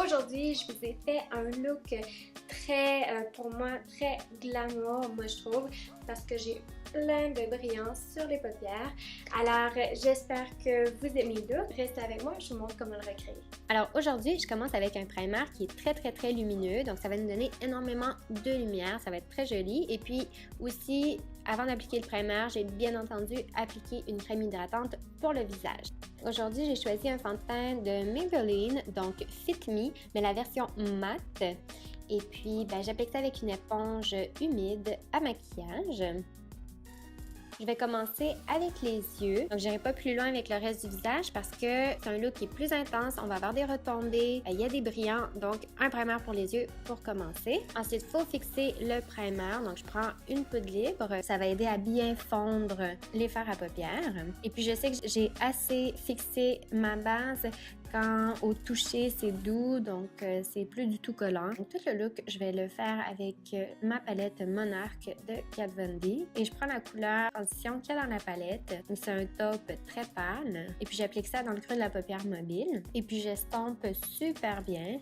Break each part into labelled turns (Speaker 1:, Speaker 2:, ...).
Speaker 1: Aujourd'hui, je vous ai fait un look très, pour moi, très glamour, moi je trouve, parce que j'ai plein de brillants sur les paupières. Alors, j'espère que vous aimez le look. Restez avec moi, je vous montre comment le recréer. Alors aujourd'hui, je commence avec un primer qui est très lumineux, donc ça va nous donner énormément de lumière, ça va être très joli. Et puis aussi, avant d'appliquer le primer, j'ai bien entendu appliqué une crème hydratante pour le visage. Aujourd'hui, j'ai choisi un fond de teint de Maybelline, donc Fit Me, mais la version mat. Et puis, j'applique ça avec une éponge humide à maquillage. Je vais commencer avec les yeux. Donc, je n'irai pas plus loin avec le reste du visage parce que c'est un look qui est plus intense. On va avoir des retombées, il y a des brillants, donc un primer pour les yeux pour commencer. Ensuite, il faut fixer le primer. Donc, je prends une poudre libre. Ça va aider à bien fondre les fards à paupières. Et puis, je sais que j'ai assez fixé ma base. Quand au toucher, c'est doux, donc c'est plus du tout collant. Donc, tout le look, je vais le faire avec ma palette Monarch de Kat Von D. Et je prends la couleur transition qu'il y a dans la palette. Donc, c'est un taupe très pâle. Et puis, j'applique ça dans le creux de la paupière mobile. Et puis, j'estompe super bien.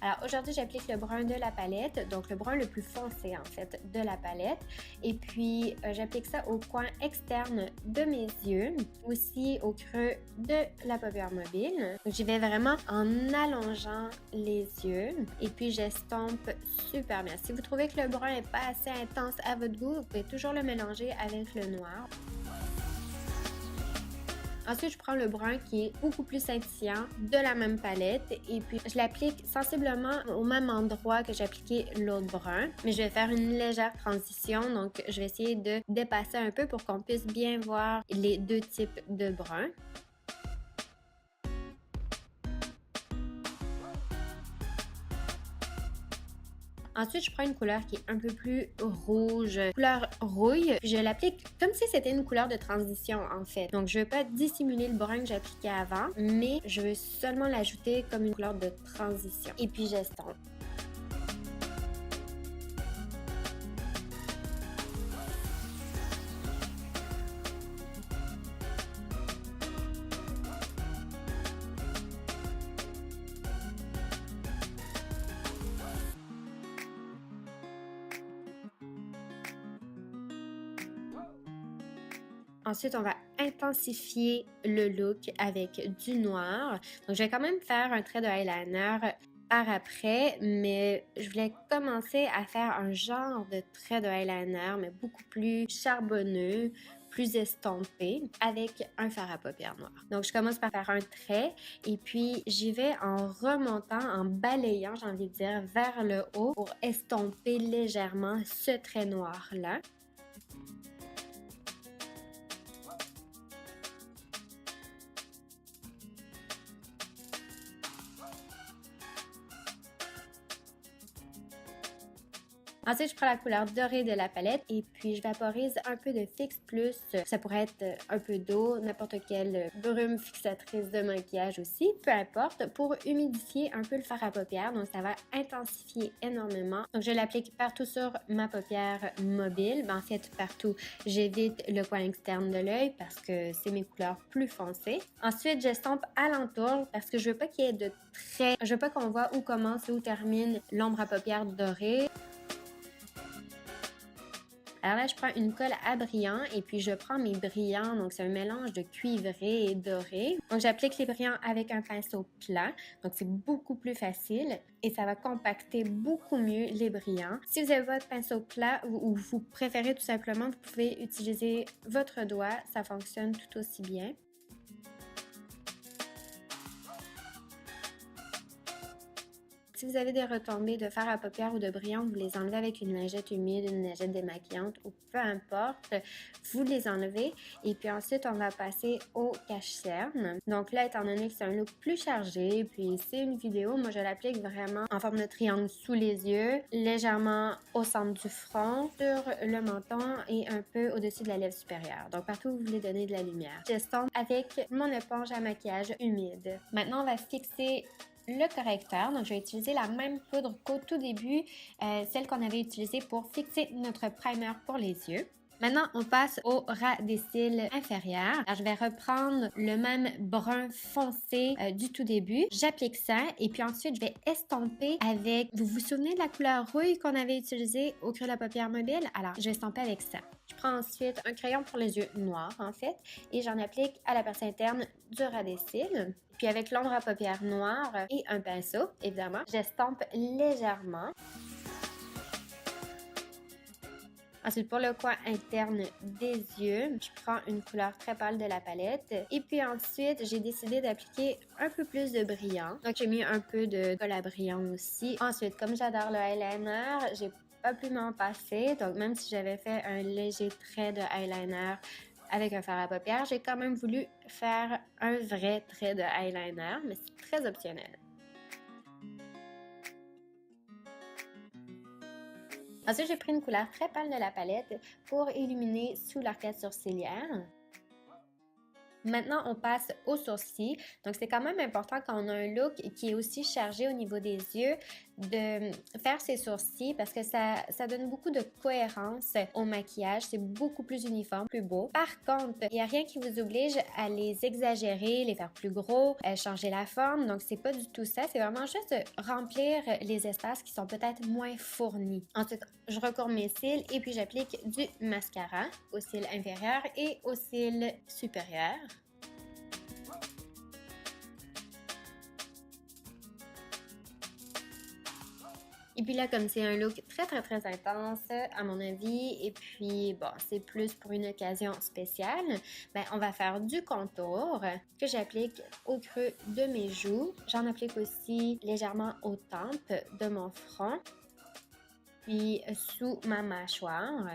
Speaker 1: Alors aujourd'hui, j'applique le brun de la palette, donc le brun le plus foncé en fait de la palette. Et puis, j'applique ça au coin externe de mes yeux, aussi au creux de la paupière mobile. Donc, j'y vais vraiment en allongeant les yeux et puis j'estompe super bien. Si vous trouvez que le brun n'est pas assez intense à votre goût, vous pouvez toujours le mélanger avec le noir. Ensuite, je prends le brun qui est beaucoup plus scintillant de la même palette et puis je l'applique sensiblement au même endroit que j'ai appliqué l'autre brun. Mais je vais faire une légère transition, donc je vais essayer de dépasser un peu pour qu'on puisse bien voir les deux types de brun. Ensuite, je prends une couleur qui est un peu plus rouge, couleur rouille. Puis je l'applique comme si c'était une couleur de transition en fait. Donc, je ne veux pas dissimuler le brun que j'ai appliqué avant, mais je veux seulement l'ajouter comme une couleur de transition. Et puis, j'estompe. Ensuite, on va intensifier le look avec du noir. Donc, je vais quand même faire un trait de eyeliner par après, mais je voulais commencer à faire un genre de trait de eyeliner, mais beaucoup plus charbonneux, plus estompé, avec un fard à paupières noir. Donc, je commence par faire un trait et puis j'y vais en remontant, en balayant, j'ai envie de dire, vers le haut pour estomper légèrement ce trait noir-là. Ensuite, je prends la couleur dorée de la palette et puis je vaporise un peu de Fix Plus. Ça pourrait être un peu d'eau, n'importe quelle brume fixatrice de maquillage aussi, peu importe, pour humidifier un peu le fard à paupières. Donc, ça va intensifier énormément. Donc, je l'applique partout sur ma paupière mobile. En fait, partout. J'évite le coin externe de l'œil parce que c'est mes couleurs plus foncées. Ensuite, j'estompe alentour parce que je veux pas qu'il y ait de traits. Je veux pas qu'on voit où commence et où termine l'ombre à paupières dorée. Alors là, je prends une colle à brillants et puis je prends mes brillants. Donc, c'est un mélange de cuivré et doré. Donc, j'applique les brillants avec un pinceau plat. Donc, c'est beaucoup plus facile et ça va compacter beaucoup mieux les brillants. Si vous avez votre pinceau plat ou vous préférez tout simplement, vous pouvez utiliser votre doigt. Ça fonctionne tout aussi bien. Si vous avez des retombées de fard à paupières ou de brillants, vous les enlevez avec une lingette humide, une lingette démaquillante ou peu importe, vous les enlevez. Et puis ensuite, on va passer au cache-cerne. Donc là, étant donné que c'est un look plus chargé, puis c'est une vidéo, moi je l'applique vraiment en forme de triangle sous les yeux, légèrement au centre du front, sur le menton et un peu au-dessus de la lèvre supérieure. Donc partout où vous voulez donner de la lumière. J'estompe avec mon éponge à maquillage humide. Maintenant, on va fixer le correcteur. Donc, je vais utiliser la même poudre qu'au tout début, celle qu'on avait utilisée pour fixer notre primer pour les yeux. Maintenant, on passe au ras des cils inférieur. Alors, je vais reprendre le même brun foncé du tout début. J'applique ça et puis ensuite, je vais estomper avec... Vous vous souvenez de la couleur rouille qu'on avait utilisée au crayon à paupières mobile? Alors, je vais estomper avec ça. Je prends ensuite un crayon pour les yeux noirs, en fait, et j'en applique à la partie interne du ras des cils. Puis avec l'ombre à paupières noire et un pinceau, évidemment, j'estompe légèrement. Ensuite, pour le coin interne des yeux, je prends une couleur très pâle de la palette. Et puis ensuite, j'ai décidé d'appliquer un peu plus de brillant. Donc, j'ai mis un peu de colle à brillant aussi. Ensuite, comme j'adore le eyeliner, j'ai pas pu m'en passer. Donc, même si j'avais fait un léger trait de eyeliner avec un fard à paupières, j'ai quand même voulu faire un vrai trait de eyeliner, mais c'est très optionnel. Ensuite, j'ai pris une couleur très pâle de la palette pour illuminer sous l'arcade sourcilière. Maintenant, on passe aux sourcils. Donc, c'est quand même important quand on a un look qui est aussi chargé au niveau des yeux de faire ses sourcils parce que ça donne beaucoup de cohérence au maquillage. C'est beaucoup plus uniforme, plus beau. Par contre, il n'y a rien qui vous oblige à les exagérer, les faire plus gros, changer la forme. Donc, c'est pas du tout ça. C'est vraiment juste remplir les espaces qui sont peut-être moins fournis. Ensuite, je recourbe mes cils et puis j'applique du mascara aux cils inférieurs et aux cils supérieurs. Et puis là, comme c'est un look très intense, à mon avis, et puis bon, c'est plus pour une occasion spéciale, ben on va faire du contour que j'applique au creux de mes joues. J'en applique aussi légèrement aux tempes de mon front, puis sous ma mâchoire.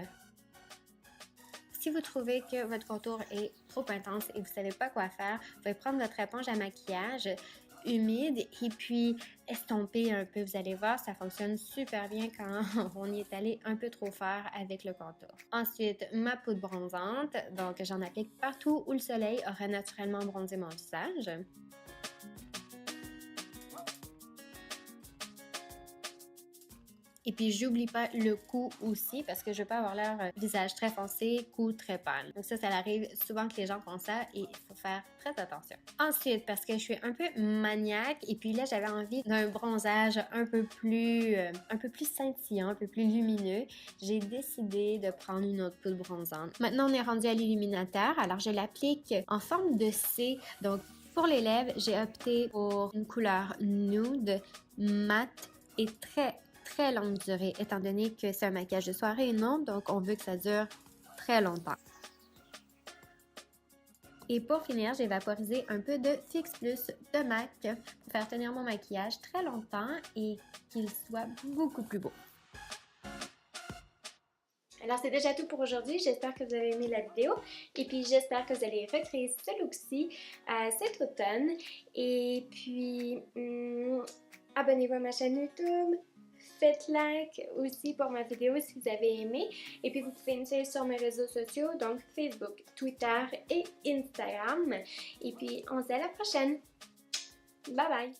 Speaker 1: Si vous trouvez que votre contour est trop intense et vous ne savez pas quoi faire, vous pouvez prendre votre éponge à maquillage humide et puis estomper un peu. Vous allez voir, ça fonctionne super bien quand on y est allé un peu trop fort avec le contour. Ensuite, ma poudre bronzante. Donc, j'en applique partout où le soleil aurait naturellement bronzé mon visage. Et puis, j'oublie pas le cou aussi parce que je veux pas avoir l'air visage très foncé, cou très pâle. Donc ça arrive souvent que les gens font ça et il faut faire très attention. Ensuite, parce que je suis un peu maniaque et puis là, j'avais envie d'un bronzage un peu plus scintillant, un peu plus lumineux, j'ai décidé de prendre une autre poudre bronzante. Maintenant, on est rendu à l'illuminateur. Alors, je l'applique en forme de C. Donc, pour les lèvres, j'ai opté pour une couleur nude, mat et très longue durée, étant donné que c'est un maquillage de soirée et non, donc on veut que ça dure très longtemps. Et pour finir, j'ai vaporisé un peu de Fix Plus de MAC pour faire tenir mon maquillage très longtemps et qu'il soit beaucoup plus beau. Alors, c'est déjà tout pour aujourd'hui. J'espère que vous avez aimé la vidéo. Et puis, j'espère que vous allez recréer ce look-ci cet automne. Et puis, abonnez-vous à ma chaîne YouTube. Faites like aussi pour ma vidéo si vous avez aimé. Et puis, vous pouvez me suivre sur mes réseaux sociaux, donc Facebook, Twitter et Instagram. Et puis, on se dit à la prochaine. Bye bye!